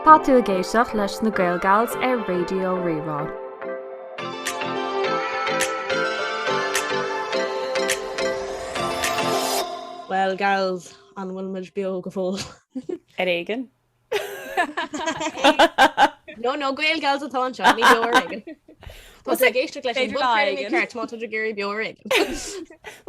Tá tú a géisioach leis na Gaelgails ar Raidió Rí-Rá. Well, gals, an bhfuil muid beo go fóil. Ar éigean? No, Gael gals atá an seo, ní beo ar éigean. Tá sé géisteach leis an bud mé ceart má idir géirí beo ar éigean.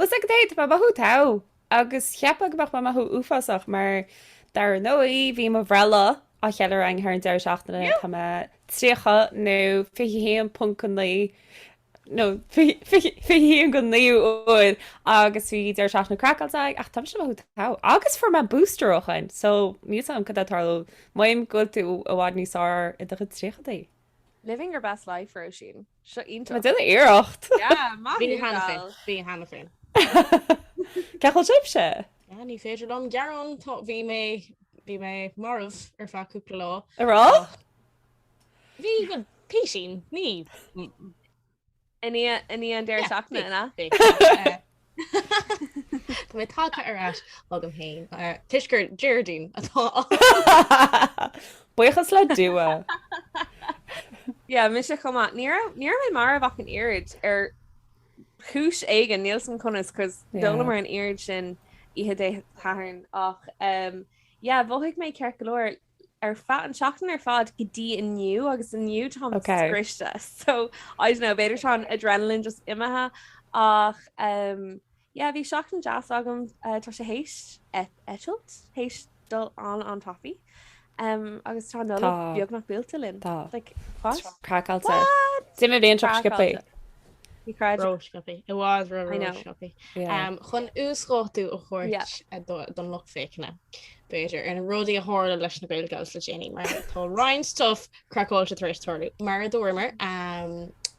Was ag déit ba mathú tá agus cheappa go ba mathú uafasach mar dar nóí bhí mo bhreala a chealar an ar an deir seachtaine tá tríocha nó fihéan punchan lí nó fihéan go níú óid agus bhí deir seach na crackáilteag ach tam sem mathú tá agus for ma boosterochain so níos am cad atarlú maim go tú a bhád níosá i do tríochadaí. Living your best life, Róisín. Seo ionta. Ma duna iirecht. Yeah, Bhí hana féin. Ceachil sib se? Ní féidir lom dearán tá bhí mé marmh ar feadúpla lá. Ará? Bhí go písín, ní. Iní an deir seachna ina? Tá mé tácha arás agam héin. Tuisgur Geraldine atá. Buchas le dua. Yeah, mis se chuma. Níor mé mar bach an irid ar chúis éigen níl conas cos dóla mar an irid sin ihe dé tharn ach bhóigh mé ceir golóir ar fat an seachtain ar fad go dtí inniu agus inniu tá scrista. So I don't know, beidir seán adrenaline just imethe ach bhí seachtain jazz agam tá sé héist etilt héist dul an tofií. Agus tá nóla beagnach builta linn. Tá. Crackáilte. Sim a bhíon trascapi. Róiscapi. It was Róiscapi. Chun úscóú a chuirt don loch féicna. Beidir ar an rudaí a hála leis na Gaelgails le déanaine mar tá Ryan stuff crackáilte tar éis mar a dúirmar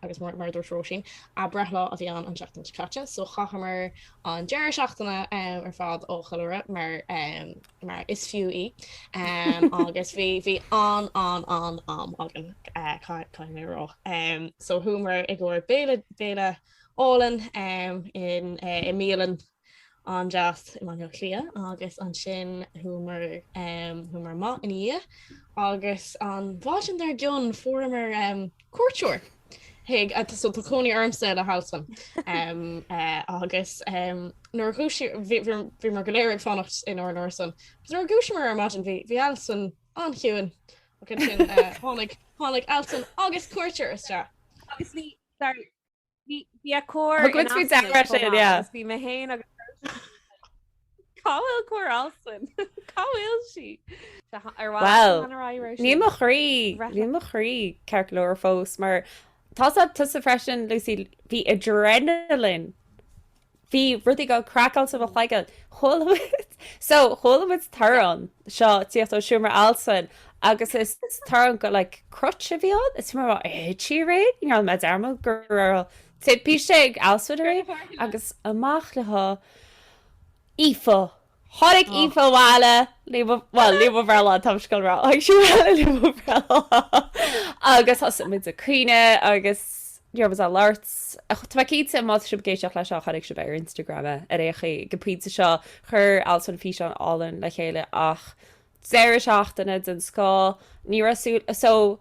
agus mar dúirt Róisín a brethla a bhí an seachtain caite, so chachamar an deir seachtaine ar fad ó Chlub mar is fiú agus bhí an agan caiimrá. So thuúmar ag ggur béle álainn in mílan an jazz I man clia agus an sin humor má in í agus an bháin ar John formar cuairteoir. Hig so coní armsa a houseman agus nuair bhí mar goléir fannacht in or norsan. Nuair gúisi mar imagine bhí Alson an hiúin tháinig Alson agus cuairteoir iste. Agus bhí a cóir bhí me héin agus Cáhfuil cuair Alson. Cáhfuil si? Well, ní mo chrí ceir leir fós mar tá tu sa freisin Lucy bhí adrenaline. Bhí rudí go crackáil sa bhchaige cholamid tarrán seo tíocht ó siúmar Alson agus is tarrán go le crutch a bhíán is mar tí réid ní an me derma gur tipí sé ag alsfuidir agus amach leth Ifo. Hánig ifo bhile líomh bhela tamscoilrá ag siúile líomh bhela. Agus has mid a cuine agus dearbas a láirt. Tá cíte má sib géisioach leis seo chanig sib ar Instagrame ar éché go pizza seo chur alsan fi an álainn le chéile ach déir seachtainna den scá ní rasú so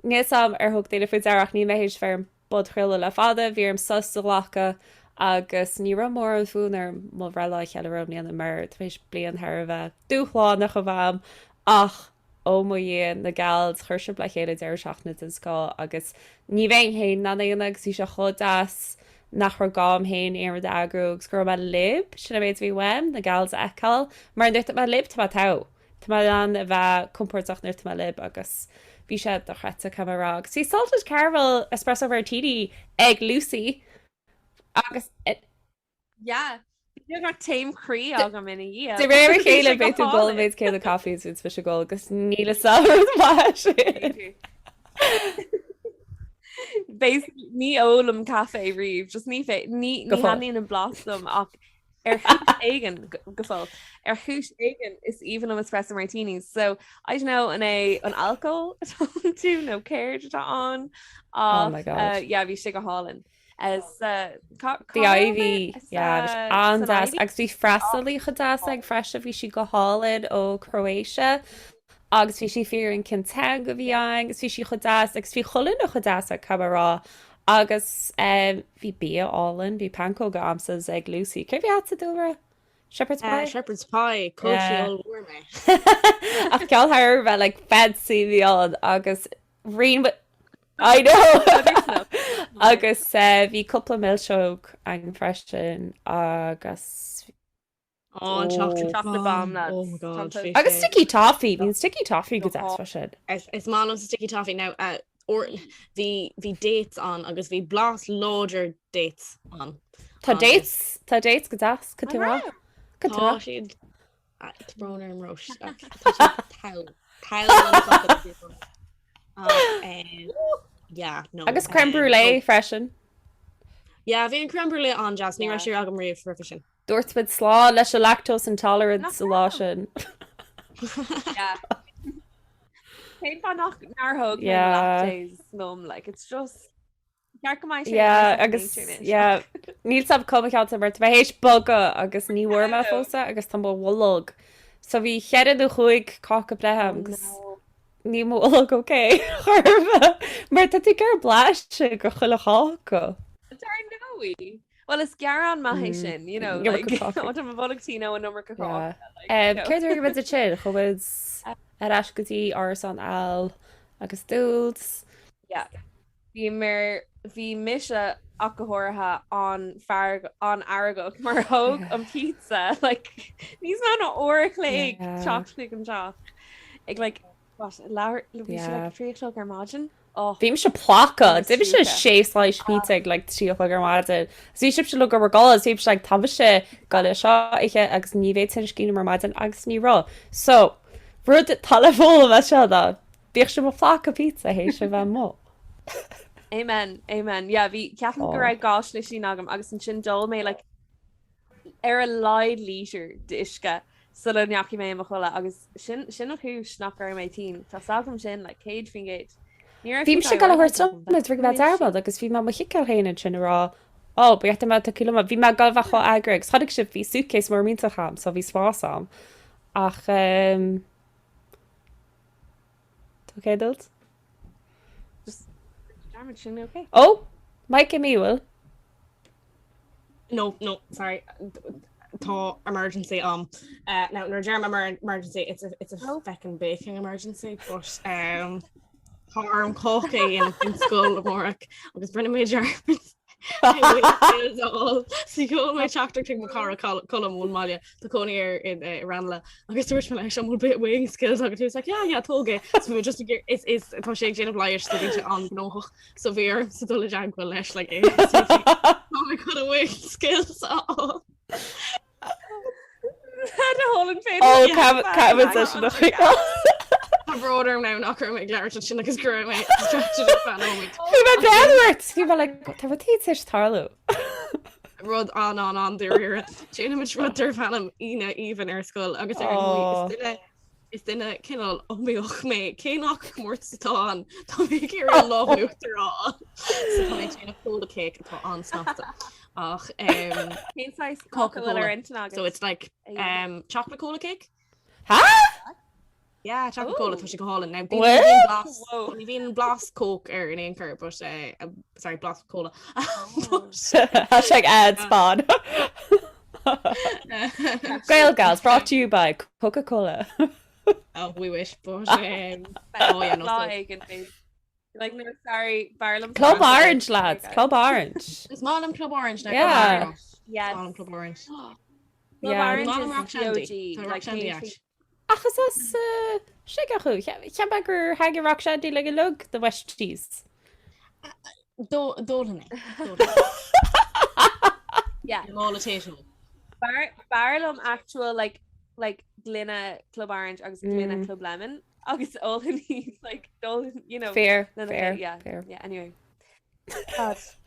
níos sam ar thug déile fud deach ní méhéis fearm Podchraoladh le fada bhíarm susta lecha agus ní ra mór an fún ar má bhreala chearróníana mar tuéis blion thar bheith dúchláán nach go bham ach ó mo dhéon na gailds chuirse le chéile deir seachna den scá agus ní bhéin héin na éanaag sí se chodáas nach ra gám héin ar agraúgus gur me lib sinna méid bhí weim na gailds eáil mar nuirta me lib tá tá. Tá an a bheith compórtach nuirta me lib agus bhí sé do chreite camerará. Sí saltas Carvel espresso vertini ag Lucy agus You're not tame chrí agam ina dhé. De réir chéile be tú goméid cé a caíú fi se ggó agus níle sa ní ólam caé riomh, just ní ní haíon an blasom ach ar éigen goá. Ar chúis éigen is even am espresso martinis, so I don't know an alcohol tú nó céir atá an bhí si go hálan. As the ivy agus bhí freisalí chudáas ag freis a bhí si go hálaid ó Croatia agus bhí si fearing cin te go bhí agus bhí si chudáas agus bhí cholann a chudáas a cabará agus bhí bí álainn bhí pancó go amsas ag Lucy. Cé bhí a dúra? Shepherd's pie? Shepherd's pie, cóisiúil uair ach ceallthir bheith le fancy bhíád agus rion I know agus bhí coppla millseog an freisin agus chocolate bomb agus sticky toffee hín sticky toffee go freisin. Is má sticky toffee now hí dates an agus bhí blas láidir dates an. Tá dates go das go tú siad broner an rois agus crème brûlée freisin. Ja, bhí an crème brûlée an jazz ní mar siú agam riomh frisin. Dúirtmid slá leis a lactose intolerance lá sin. Céim fan nach narthog lactase nom, like it's just agus níl sab comicáta mar bheit hééis boga agus níhharrma fósa agus tá bhlog. So bhí chead do chuig cácha blehamgus. Ní mólog oké mar tá tú gur blaiste go chuile háca. Well is gearan maihé sin, you know, like bhagtíí an number go. Céidir go bit a sin chubid as gotí ás an all agus dúils. Bhí mise acathirithe an fear an agad mar thug an pizza, like níos ná óirléigh teach an teach. Ag like leir ar margin. Bhím se placa, Dibh se séáis pizza le trí ar maidin. Bhí sib se le gur gáil sib se tab se gal seo ige agus níhéid sin cíine mar maidin agus nírá. So rud talfóla bheit se bíoh se placa pizza hééis se bheith mó. Amen. Yeah, bhí ceapan gur raibh gáis lei sin agam agus an sin dul mé like ar a leid líisiir de isce so le neaci mé mo chuile agus sin nach chúis nach ar mé tí. Tá sagm sin le céad fingéid. Bhím se gal chuir ri bheith arbad agus bhí má chiiceil héine sin rá beachta me a km bhí me galbha chu agraigh chadig si bhí suúcéis mar mínta cham so bhí spásam ach Dult? Oh, Mike míhfuil? No, sorry. Tá emergency now nar germ emergency it's a feckin' baking emergency but harm cocky in school amórach agus brenn mé germs all so go my chapter thing macara column one malia the conier in Ranla agus search me some bit weighing skills agus he was like yeah toge so we just is tá sé Jane of liars so on no so veer so dole jank leis like oh my god weighing skills all had a hole in face broder now nach me gleir sin agus gro me fan Hí le tí is tarlú. Rud an dúir Déanaid rudir fanam ine even ar sscoil agus is duine cinál óíoch mé céach mórt satá Tá mé gur an láúachtarrá déanana fóla cake atá ansnachta ach so it's like chocolate cola cake. Yeah, chocolate cola tá sé go hálan now. Ní bhíon blas coke ar an anchor but sorry blas cola. Hashtag ad spot. Gail gals brought to you by Coca-Cola. Oh, we wish but like no sorry Barlam Club Orange lads Club Orange It's Malum Club Orange now. Yeah. Malum Club Orange. Yeah, Malum Rock Shandy. like Achas as sé chu cheap gur haige rock shandy le lug the West Cheese. Dólanna. Yeah. Mollitation. Barlam actual like Glynna Club Orange agus Glynna Club Lemon agus all he like you know fair yeah anyway off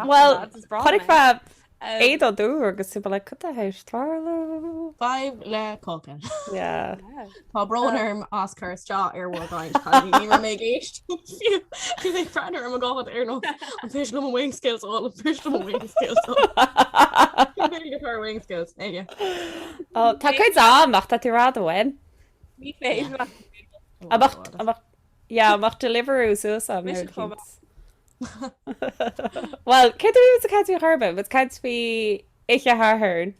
well chuig éad á dú agus si le chu a hééis tarlú 5 le coca. Yeah. Tá bronerm as chutá ar bhgáin ní mé géist mé freidir am gáhad ar nó an fi go wing skills all fi wing skills wing skills Tá chuid amach tá tú rád bhain? Ní féh amach deliverú suasam Well, céú a caiú Harbh, but caiid fao ich a ththn.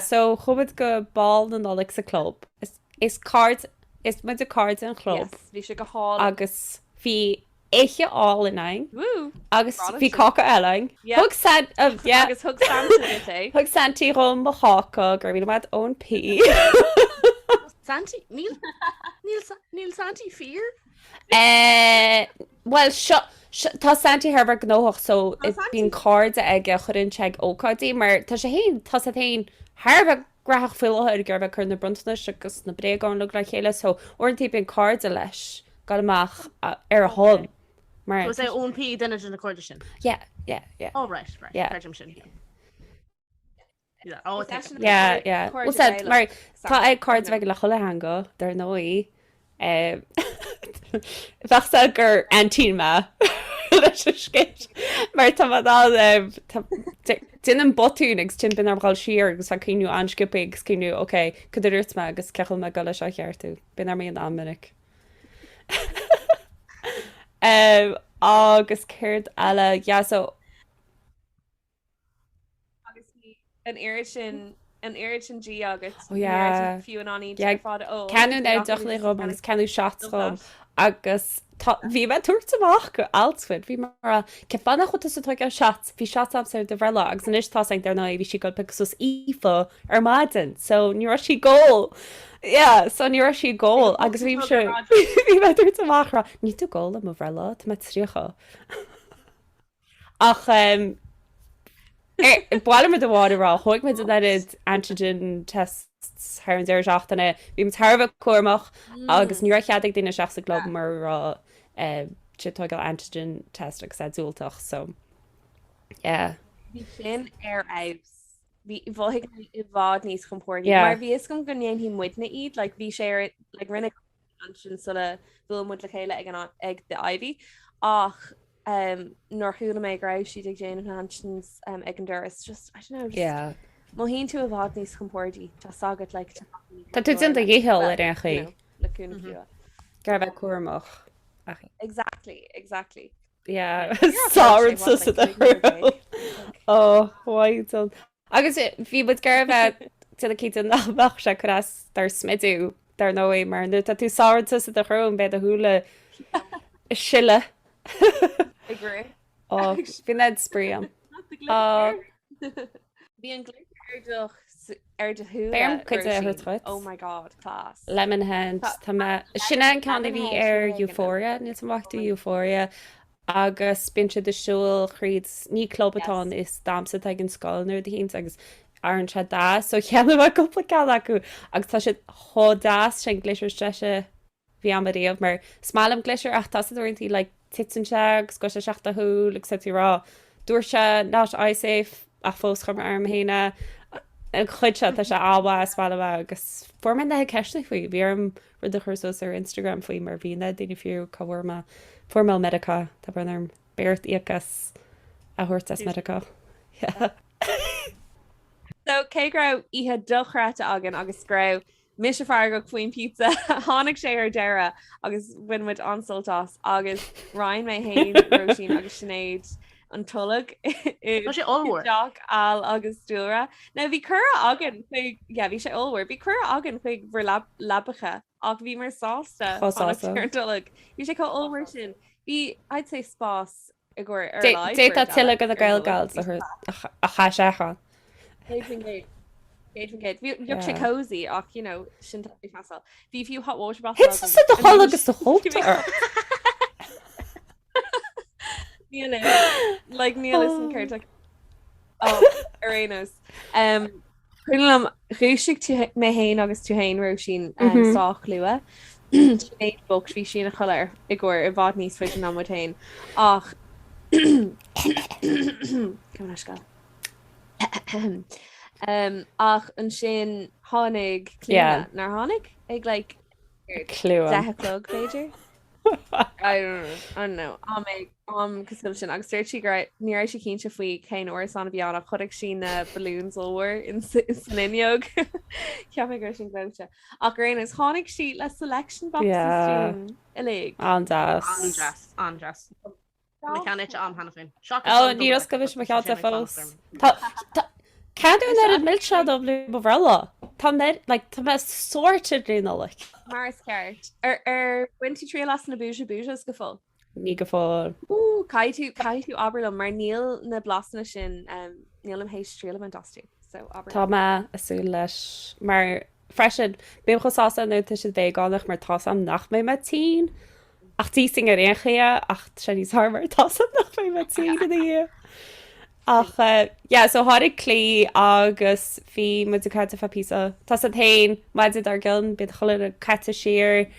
So chubad go ball na Nollag sa Chlub. Is card is mu a card an Chlub. Bhí se go háil agus bhí éiche á in ein. Woo! Agus bhí cacha eilein. Agus thug Santa Thug Santí rom mo chácha gur bhí mad ón P. Santi Níl Santi fear? Well tá Santi Herbert gnóach so bín card aige chuann teag ócáidí mar tá sé haon tá a haon Herbert graach fuilethe gur bheith chun na bruntna agus na breáin le le chéile so orintí bín card a leis gal amach ar a hall mar Was é ón P duine in na cordide sin? Yeah. Oh right. Yeah. Sin. Yeah. Well mar tá ag cards bheith le chola hanga dar nóí bheachsa gur antíma leis skeit mar tá duan an botún agus tin bin ar bháil siar agus a cinú anskipig gus cinú oké chud irt me agus ceil me go lei seo cheartú bin ar mé an amminnic agus céird eile so an air sin G agus fiú an aní fád ó Canú ná doch le rom agus canú seaachom agus bhí me tuairtamach go altfuid bhí mar ce fanna chuta sa tuig ar seat bhí seaam sé de bhela agus an istá ag darna bhí si go pegus ífa ar maidin so nuair si ggóil so nuair si ggóil agus bhí bhí me tuairtamachra ní tú ggóil am bhela tá me tríocha ach Bhile mar do bháidirrá chuig me leid antigen tests ar an deirseachtainna bhí tarbh cuamach agus nuair cheadigh duine seach Chlub mar rá tuáil antigen test agus a dúilteach so Bhí sin ar abs bhí bhig i bhád níos compórní mar bhí is go gonéon hí muidna iad le bhí sé rinne antin sulla bhfuil mu le chéile ag de Ivy ach nor chuúla mé gra si ag Jane an Hansons ag an Doris just I don't know má hín tú a bhád níos compórtí tá sagad le Tá tú sin a ghéhil ar an chu leúna fiú gar bheith cuamach exactly sáir óhaid agus bhí bud gar bheith tu cí nachbach se chus tar smidú dar nó é mar nu tá tú sáirta a chum bed a thuúla siile Bhí ned spríam Bhí an gluúch ar de thuúil oh my god class Lemon hand sinna an canna bhí ar Euphoria ní amhachtú Euphoria agus binse de siúil chríd ní clubbatán is dámsa ag an sáilnú de hés agus an se dá so cheanna bh gopa gal acu agus tá si thódás sin gléisiir streise bhí amaríomh mar smálam gléisiir ach tá orintí le titsanseag go se seachta thuú le setírá dúir se ná iSafe a fós chum arm héine chuid se tá se áha spáileh agus formin le ceisna faoi bhíarm rud a chusos ar Instagram faoi mar bhína daine fiú cohharrma formal medica tá brenarm beart íachas a thuirtas medica So cé gra ihe dochráte agan agus grá mis fear go faoin pizza tháinig sé ar deire agus bhainmuid ansoltás agus Ryan mé hain Róisín agus Sinead an Nollag sé allhar al agus Dúlra. Na bhí cura agan chuig bhí sé allhar, bhí cura agan chuig bhar labhracha ach bhí mar sásta ar Nollag. Bhí sé có allhar sin. Bhí I'd say spás a ggur ar live. Dé tá tiile go a gailgáil a chaisechan. You're cozy ach sin castle. Bhí fiú hot water bath. It's just the whole agus the holter. Like Neil is in Kurt like Arenas. Chunlam chuisiigh mé hain agus tú hain Róisín sách lua. Éid bog bhí sin a choir i ggur i bhád níos fuidir ná mutain ach ach an sin tháinig nar tháinig ag le clú delog féidir I don't know. Cos sin agus suirtí níir sé cínte faoi céin or sanna bíanana chudig sin na balúns óhar in sannineog ceap gur sin gloute. Ach réin is tháinig si le selection box i le. Andras. Mechanic am hanna fin. Ní go bhís me ceanta fós. Ceanú ar mil se do bblú bhla. Tá tá me sorted lí Nollag. Mars ceart. Ar 23 las na búise go fáil. Ní go fáil. Caiú aberlam mar níl na blasna sin níl am hééis tríla an dasú. Tá me asú leis mar freisin béim chusása nó tu si bhéánach mar tá am nach mé me tí. Ach tí sin ar réchéa ach sé níos harmar tá nach mé me tí go dí. Ach so hádig clí agus bhí mu caite fa písa. Tá a tain maidid ar giln bit chola a caite siir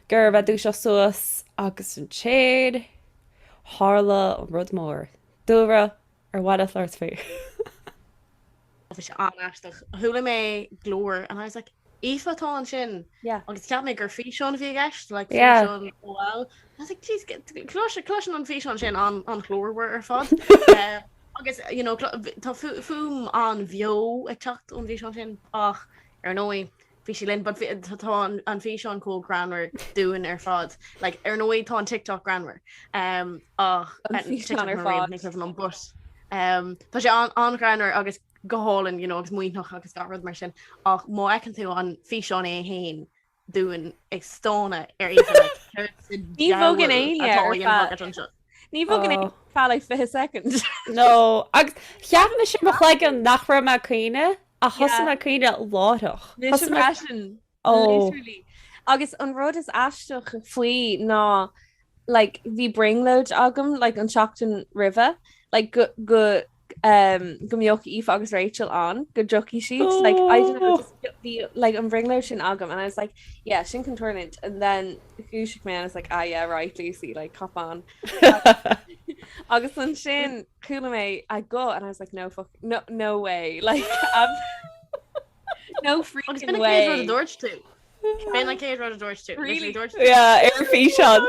gur bheith dús suas agus an séad hála an rud mór. Dúra ar bhd a thart fé. Bhí sé anaisteach. Thula mé glóir and I was like Aoife an sin agus ceap mé gur fí seán bhí gist le bhil. I was like geez cloisian an fí sin an chlórhar ar fad. Agus tá fum an bheo ag techt an bhí sin ach ar nóí bhí sé linn, but tá an fhí an có grammar dúin ar fad, like ar nóí tá an TikTok grammar ach ar fad an bus. Tá sé an grammar agus goálan agus muoach agus garrad mar sin ach má ecinn tú an fhí seán é hain dúin ag stóna ar ní bógan é ní bógan fála fi second. No, agus cheap me sin mo le an nachra me cuioine a thosan me cuioine láthach. Agus an rud is aisteach faoi ná bhí bringlóid agam an seachtain rive go gomioch Aoife agus Rachel an go jockey sheets I don't know be an bringlóid sin agam and I was like yeah sin can turn it and then Gushik man is like yeah right Lucy hop on agus an sin coolla mé I go and I was like no way no freaking way George too Ben like George too really yeah ar fí seán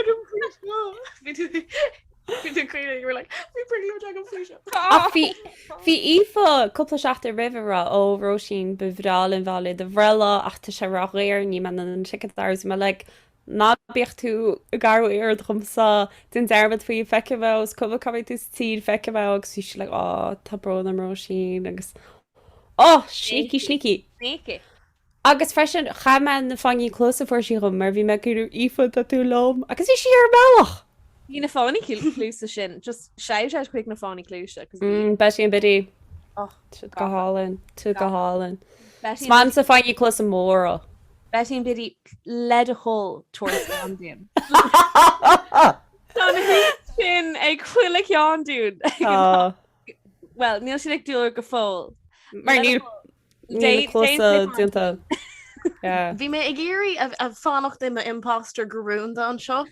you were like Bhí Aoife coppla seachta rihra ó Róisín bhráil an bhla de bhreile ach tá sé ráir ní man an sicadáir me le ná bíocht tú a garú ar chumsa den dearbad faoi feiceibh cumh cabh tú tíd feiceibh agus sí le tá bro am Róisín agus sneaky agus freisin chaman na fangí clósa fuair sí rom mar bhí me gur Aoife a tú lom agus sí ar bailach. Hí na fáinnig clúsa sin, just seid chuig na fáinnig clúsa. Be sin bidí go hálainn tú go hálainn. Sman sa fáinní clúsa móra. Be sin bidí led a hol towards Andian. sin ag chuile ceán dún. Well, níl sin ag dúir go fóil. Mar ní clúsa dúnta. Bhí mé ag géirí a fánacht im impostor goúnta an seo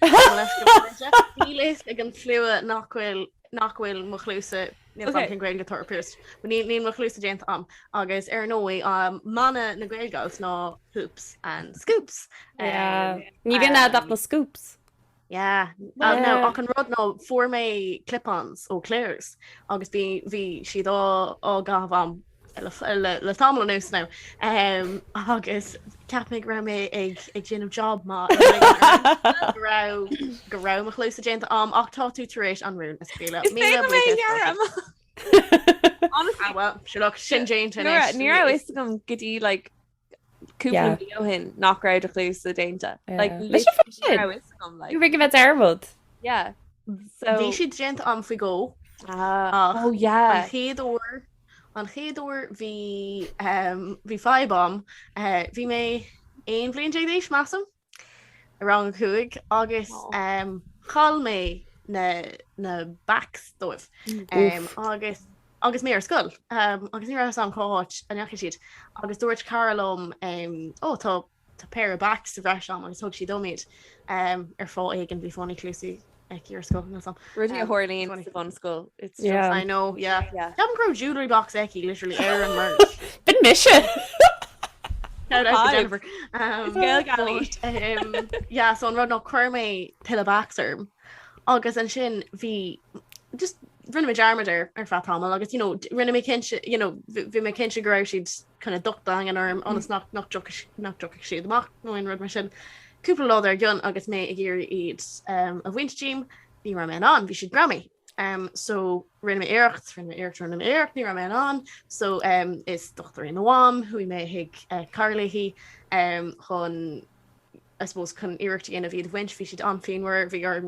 Níléis ag an fluúa nachhfuil mo chlúsa níl gréil gotarpúst. Ní mo chlúsa déint am agus ar nóí mana na gréilgáils ná hoops and scoops. Ní bhíon ach na scoops. Yeah, no, ach an rud ná for mé clip-ons ó Claire's agus bhí siad á gabham le tamla nús ná agus ceapnig ra mé ag ginmh job má go ra a chlúsa dénta am ach tá tú taréis an rún is féile sin dénta ní is gom gotí cúpla bio hin nach raibh a chlúsa dénta ri bheith airbud bhí siad dénta am fao go an chéadúir bhí fáibam bhí mé éon bblion dééis massam rang chuig agus chail mé na backstóibh agus mé ar scoil agus ní an cáit an necha siad agus dúirt Carolm tá pair backs bhreis am agus thug si domid ar fá ag an bhí fáinnig clúsaí your school Rudaí Hurlín fun school it's just, I know haven't grow jewelry box eki literally air and merch been mission Jennifer. Yeah, so an rud nó chuir mé til baxarm agus an sin bhí just rinne mé armaidir ar fatáil agus rinne mé cinse bhí mé cinse go raibh siad chuna dochta an arm anas nach siad amach nó an rud mar sin cúpla lá ar gun agus mé ag ggéir iad a bhainttíim ní ra mé an bhí siad grammy. So rinne me éirecht ní ra mé an so is dochtar in bháim hui mé hiag carlaihí chun I suppose chun iirecht in a bhíad bhaint bhí siad an féinhar bhí ar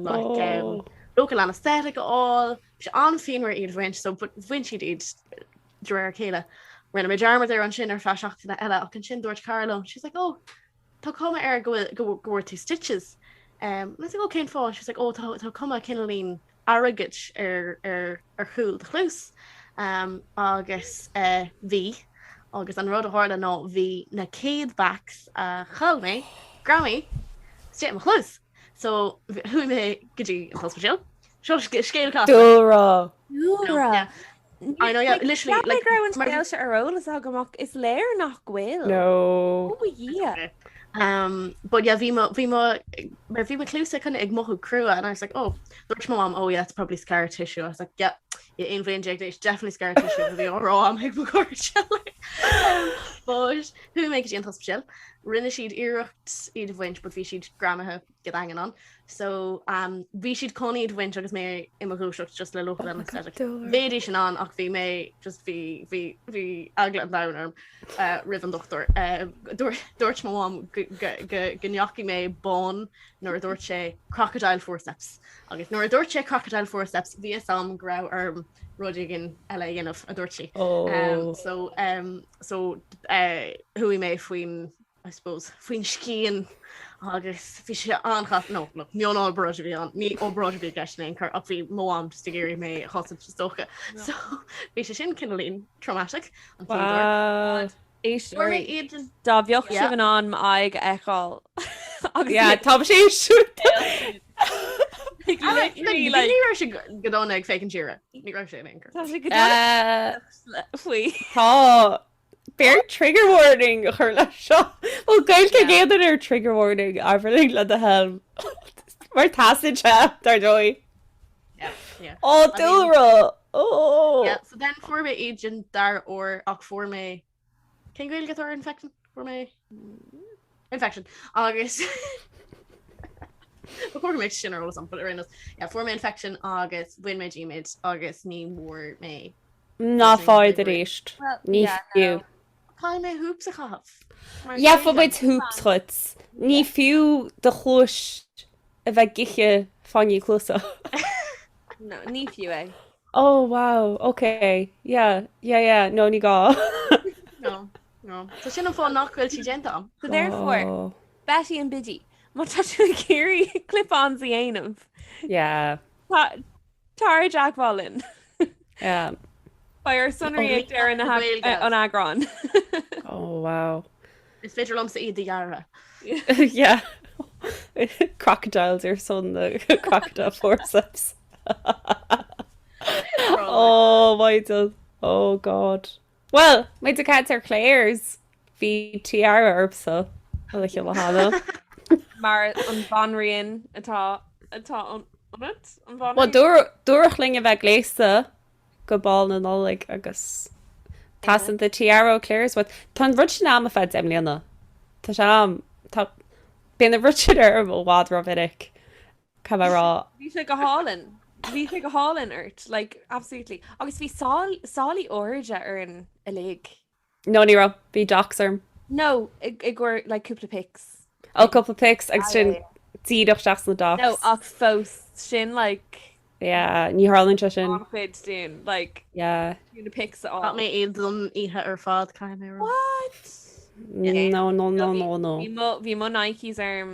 local anesthetic all se an féinhar iad bhaint so bhaint siad iad dréir chéile rinne mé dearmad ar an sin ar feachtainna eile ach an sin dúirt Carlo she's like oh tá cuma ar gohfuir tú stitches let's go céin fá she's like oh tá cuma cinelín agad ar chúil de chlús agus bhí agus an rud a hála nó bhí na céad backs chail mé Grammy sé a chlús so hu mé gotí hospital scéil Dúlra I know literally like mar se arolalas agamach is léir nach bhfuil no but yeah bhí clúsa chuna ag mothú crua and I was like oh dúirt mom oh yeah it's probably scar tissue I was like yeah in bhíon it's definitely scar tissue bhí órá am ag cuair but hu mé an hospital rinne siad iirecht iad bhaint but bhí siad gramathe go dagan an so bhí siad coníad bhaint agus mé imachúiseach just le local anesthetic féidir sin an ach bhí mé just bhí agla an dánarm rihan doctor dúirt mám gneachi mé bán nuair a dúirt sé crocodile forceps agus nuair a dúirt sé crocodile forceps bhí sam grá arm rudaí gin eile dhéanamh a dúirtí so hui mé faoin I suppose faoin scían agus bhí sé anchat nó níon ábra bhí an ní óbra bhí gasisna chu a bhí mám just géirí mé chosa stocha so bhí sé sin cinelín traumatic an dá bheoch si an an aig eáil tá sé siút se godóna ag fécinn tíire ní raibh sé faoi tá Bear trigger warning a chur le seo ó gail go géan ar trigger warning athbhliain le a helm mar tasid se dar dói ó Dúlra so then for me agent dar or ach for me can go get our infection for me infection agus mé sin or something for me infection agus win me gmaid agus ní mór me ná fáid a réist ní fiú Tá mé húps a chaf ja fá bid húps chuit ní fiú de chúis a bheith giche fanní clúsa no ní fiú é oh wow okay no ní gá no Tá sin fá nachhfuil si genta am so therefore Betty an bidí má tá céirí clip-ons a dhéanamh tar Jackballin Ar sunraí ag dear an eagrán. Oh wow. Is féidir lom sa iad dhearra. Yeah. Crocodiles are son the crocodile forceps. Oh my god. Oh god. Well, my de cats are Claire's fi tiara herbsa. I like you hana. Mar an bhanraíonn atá on it. Well, dúrachling a bheith gléasa. Go ball na Nollag agus tasan the tiara Claire's what tan rud sin am a fed emlianna tá sem tá bíon a ruid ar bh wádra vidic camera bhí sé go hálan ort like absolutely agus bhí sálaí óide ar an a léig no ní ra bhí doxarm no ag gur like cúpla pics couple pics agus sin tíadach seach na dox no ach fós sin like yeah ní harlan sin doing like yeah you the pics all mé iad don ihe ar fád caiim what no bhí mo Nikes arm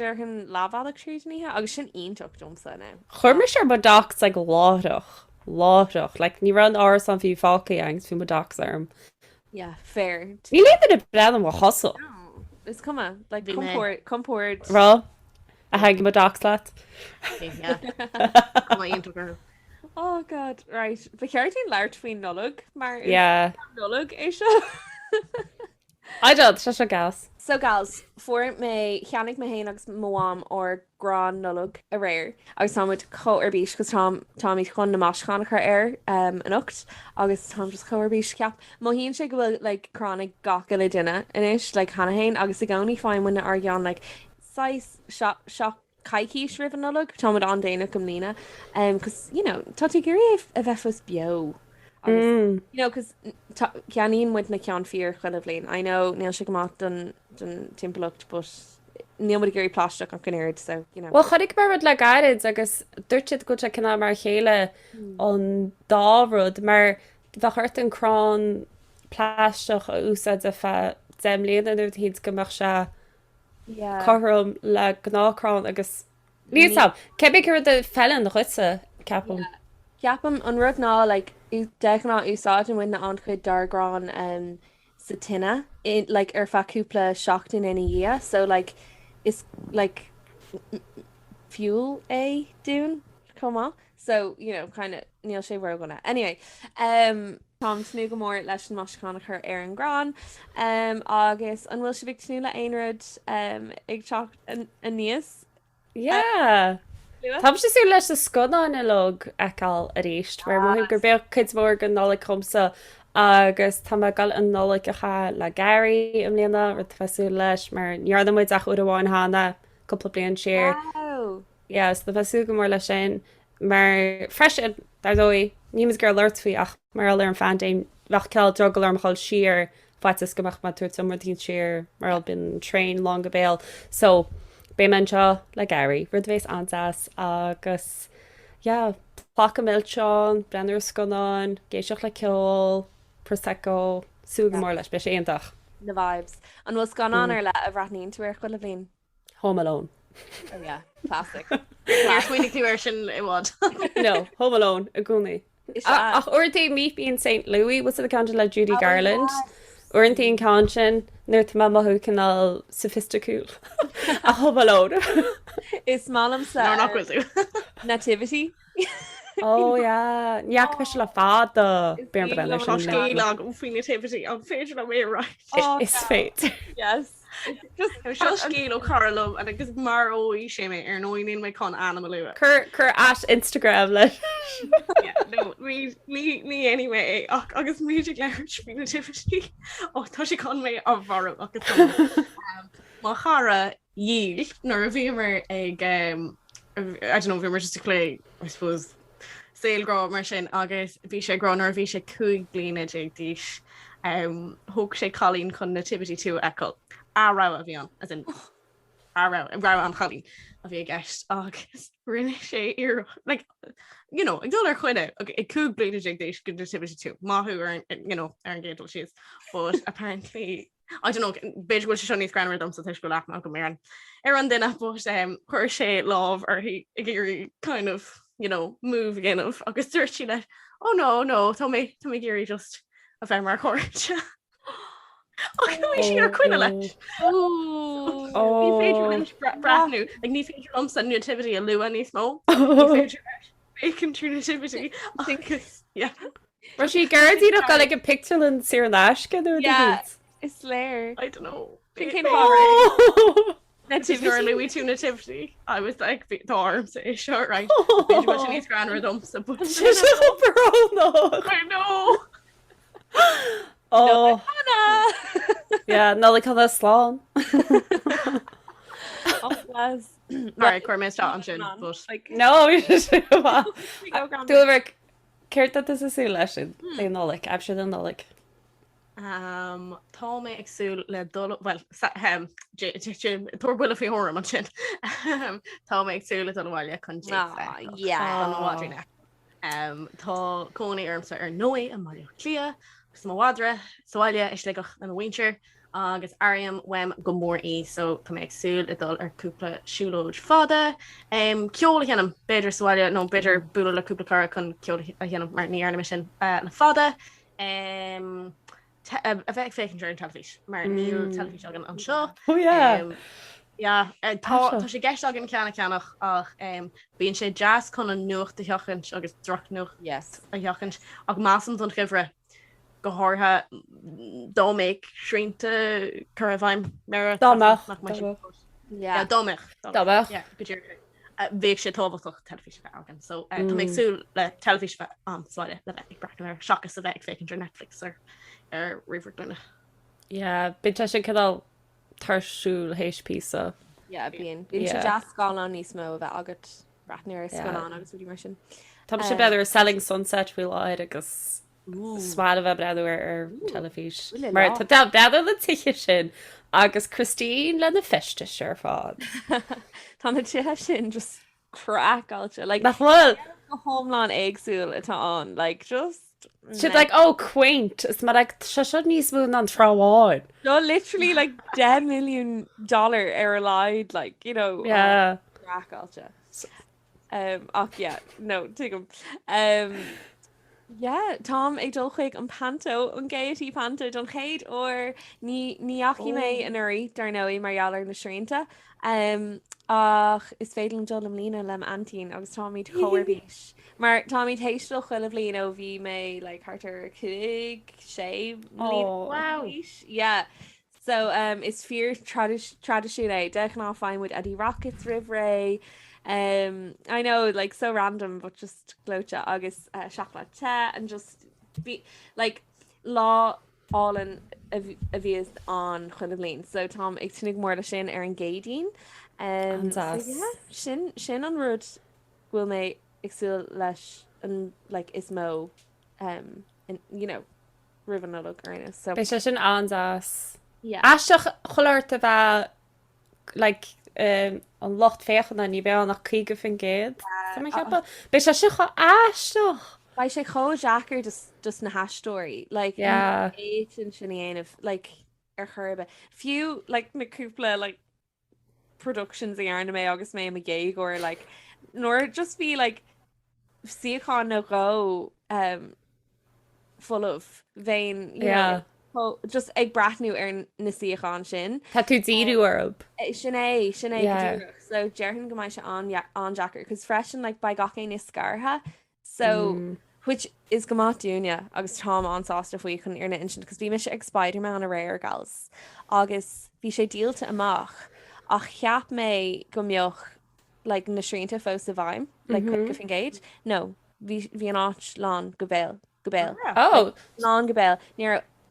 dearchan labhraíonn trídníthe agus sin ionach domsa now chuir sé ba dox ag láthach like ní ran áras an bhí fácaí agus fi mo dox arm yeah fair ní léad a brean bh hosol is cuma like comport rá a haig mo dox leat oh god right ba ceirtín leir faoin Nollag mar yeah Nollag é seo Aidad se gas. So gals, fuair mé cheannig mé héana agus mháam ó grán Nollag a réir agus táid choarbís gus táid chun na máischan chu air an ucht agus tá just choarbís ceap. Má híonn sé go bhfuil le chránig gacha le duine inis le chanahéin agus i gcóí fáinmhaine ar gceann le 6 seo caiiciís rih an Nollag táid an déine go lína cos tá tú gurí a bheitfas bio. Cos ceanín muid na cean fíor chuile bblin. I know níl si go mat don timpplacht, but níl mu gurí pláisteach an cnéir so. Well chudig mar le gaiid agus dúirtid go cinna mar chéile an dárud mar bheit chuirt an crán pláisteach a úsad a fe déimléad an dúirt híd gomach se chom le gnácrán agus níos sam. Cebí gur de fellan na chuise ceapam. Ceapam an rud ná dená úsáid an bhain na an chuid dargrán sa tinine ar faúpla seachtain ina dhé, so is fuel é dún comá, so kind of níl sé bhar gona. Anyway, Tom snú go mór leis an máiscánach chu ar an grán agus an bhfuil si bh snú le aonrad ag teach a níos? Yeah. Tá sé sú leis a scodáin i log eáil a réist, mar mu gur beag chuidmór an Nollag chumsa agus tá gal an Nollag acha le gaiirí am léana ru feú leis mar neardamid ach u bháin hána coppla blion siir. Yes, na feú go mór lei sin mar freisin dói nímas gur leirtfuí ach mar le an fandéim bheh ceil drogal arm choil siir faitas gomach má tuairt martín siir mar bin train long go béal, so bé man seo le gaiirí rudvééis antas agus plach a millseán, brenner sconáin, géisioach le ceol, prosecco, súga mór leis be sé aonach. Na vibes. An bhfuil scan an ar le a bhreathnín tú ar chuil a bhíon? Home Alone. Oh yeah, classic. Cuoinnig tú sin i bhád. No, Home Alone a gúnaí. Ach uirtaí míp í in St. Louis was a country le Judy Garland. Uirtaí an cáin nuir tá maithú canál sophisticúil a Home Alone. Is málam sa nachhfuil tú. Nativity. Oh yeah, neach me se le fád do bear brenner sin. Scélag ó faoin nativity an féidir le mé right. Is féit. Yes. Seo scéal ó Carlum agus mar óí sé mé ar nóíon mé chun anam lua. Cur at Instagram le. No, ní anyway agus music leir faoin nativity. Ó tá sé chun mé a bharm agus má chara díl nar a bhímar ag I don't know bhímar just a clé, I suppose saolgrá mar sin agus bhí sé gránar bhí sé 2 bliana ag díis thug sé chalín chun nativity tú eil árá a bhíon as in rá an chalín a bhí gceist agus rinne sé ar ag dul ar chuine ag 2 bliana ag díis go nativity tú máthú ar an ggéadal sios, but apparently I don't know, beidir go se níos gran dom sa tuis go leach go mé an duine, but chuir sé láh ar gur kind of move again of agus dúirt le no tá mé géirí just a bheith mar choirte. sin ar cuine leis. Ní féidir leis brathnú, ag ní féidir am san nativity a lua níos mó. Bacon true nativity. Mar sí gairdí go le an picture an siar leis go Is léir. I don't know. Nativity. Louis tú nativity. I was like the arms is short right. Níos gran dom sa bu. I know. Oh. Yeah, no like how slán. Alright, chuir mé an sin, but no, dúir céirta is a sú lei sin le Nollag, ab si an Nollag. Tá mé agsú le tuairbuile fé thum an sin. Tá mé agsú le bhile chun bhádrina. Tá cónaí armsa ar nóí an maiile clia, gus má bhádra sáile is le an bhaintear agus airm weim go mór í, so tá mé agsú le dul ar cúpla siúlóid fáda. Ceola cheanam beidir sáile nó beidir buúla le cúpla cara chun ceola cheanam mar ní airna sin na fáda. A bheith fécinn an telefís mar níl telefís agan an seo. Tá sé gceist agan ceannach ach bíonn sé jazz chun an nuach de theochant agus droch nuach a theochant ach másam don chimhre gothartha dóméid srínta chu bhaim mar Dámach. Domach bhéh sé tábhaach telefíe agan, so tá méid súil le telefíe anáide le bheith brethna mar seachas a bheith fécinn Netflix ar riverúna. Bit sin cadál tarsúil HP sa. Bíon sé deascáil an níos mó a bheith agat brathnir scoán agus bhí mar sin. Tá sé beidir selling sunset bhfuil áid agus smád a bheith breadú ar telefís. Mar tá breadú le tuiche sin agus Christine le na feste seir fád. Tá na tuthe sin just crackáilte nachhfuil go hámláin éagsúil atá an just siad quaint is mar se níos mú an tráháin. No, literally $10 million ar a leid crackáilte. No tuigem. Tom ag dul chuig an panto an gaietí panto don chéad ó níachí mé an uí dar nóí marhealar na srínta ach is féidir dul am lína lem antín agus táid choirbís. Mar táid héistil chuil lín ó bhí mé le cartar chuig sé so is fear tradiisiúna deich ná fáinmid Eddie Rockets Rivré. I know so random but just glóte agus seachla te and just be lá álainn a bhíos an chuil lín, so Tom ag tunnig mór le sin ar an gédín sin an rud bhfuil mé agsúil leis an is mó rihan Nollag arna, so Bei sé sin ansas eisteach choirt a bheith an locht féchan na ní be nach chuige fin géad Bei sé si chu eisteach Ba sé cho Jackar just na hastóí éan sin aanamh ar churbe fiú naúpla productions a arna mé agus mé a géig or nor just be siáán nó go full of vein just ag brathnú ar na siáán sin. Tá tú díú orb. Sinné so dearhann go maiid se an Jackar cos freisin ba gacé is scartha so which is go máúne agus tá ansásta faoi chun ar na instant cos bhí me se ag Spider-Me an a réir gals agus bhí sé díalta amach ach cheap mé go mbeoch na srínta fós a bhaim go fin géid no bhí an áit lán go béil lán go béil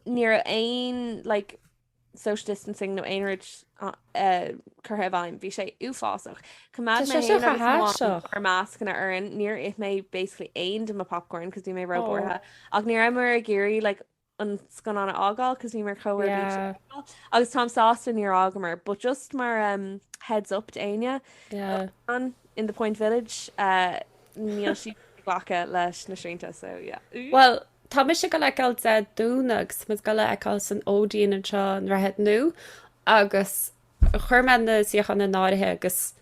níor aon social distancing nó aonrid chutha bhaim bhí sé uásach ar más ganna an níor if mé basically aon do popcorn cos bhí mé robortha ach níor mar a géirí an scan anna ágáil cos bhí mar choir agus tá sásta níor agamar but just mar heads up aine an in the Point Village níl si ghlacha leis na srínta so well tá mi se go leáil de dúnagus mu go le eáil san ódíon an seo an rahead nó agus chuirmen na siochan na náirithe agus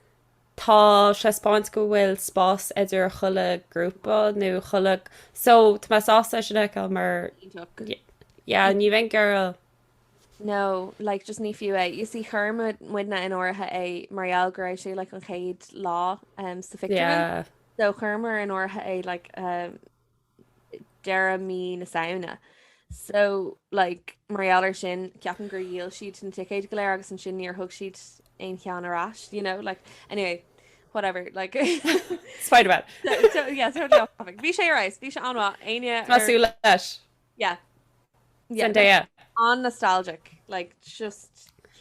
tá sé spáint go bhfuil spás idir chuile grúpa nó chuile so tá ásta sin eáil mar ní bhain girl no just ní fiú é you see churma muidna in ortha é marall go raibh sé an chéad lá sa fi so churmar in ortha é deire mí na saona so marallar sin ceapan gur díal siad an ticéid go léir agus an sin níor thug siad aon chean arás anyway whatever Spider-Man bhí sé ráis bhí se anhá aine masú leis an nostalgic just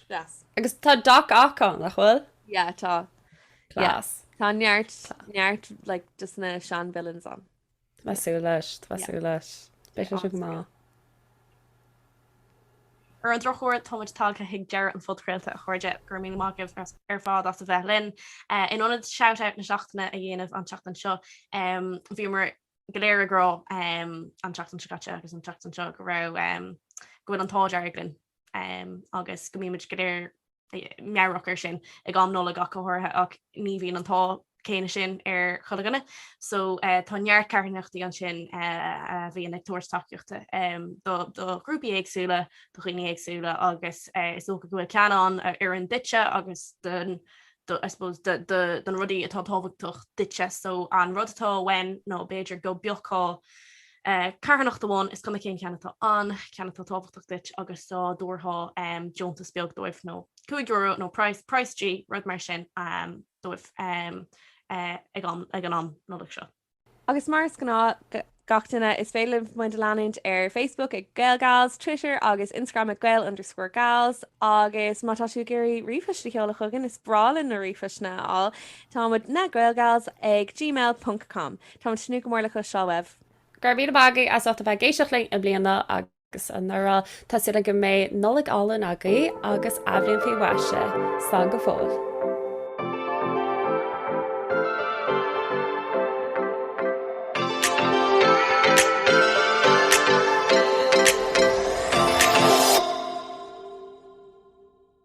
yes agus tá doc achán nach bhfuil tá Clás tá neart just na sean villains an masú leis Bei se go má ar an drochir táid talcha hiag dear an fodcréilta a chuirde gur mí mágah ar fád as a bheithlinn inionad seout na seachtainna a dhéanamh an teachtain seo bhí mar goléirerá an teachtain seote agus an teachtain seo go rah gofuil an táid airglann agus go míimiid goléir mearachar sin ag an Nollag a chutha ach ní bhíon an tá céine sin ar chulaganna so tánear cearnachtaí an sin bhí an ag tuairtaíochta do grúpi éagsúla do chuoine éagsúla agus is ó go bhfuil ceanán ar an ditse agus I suppose den rudaí atá táhachtach ditse so an rudatá wein nó Beiidir go beochá Carhannacht bháin is gona cén ceannatá an ceannatá táhachtach dit agus tá dúrtha Joontas beag dóibh nó €2 nó price rud mar sin dóibh ag an Nollaig seo. Agus mars gná gachtainna is féile muid leanint ar Facebook ag Gailgals, Twitter agus Instagram ag Gail_Gals agus mátá tú géirí rifaiste cheola chugan is brálinn na rifaisna á támuid na Gailgals ag gmail.com. Tá snú go mórla chu seo webh. Garbí a bagaí as a bheith géisioach le a bliana agus an nura tá si go mé Nollag álainn agaí agus athbhliain faoi mhaise san go fóil.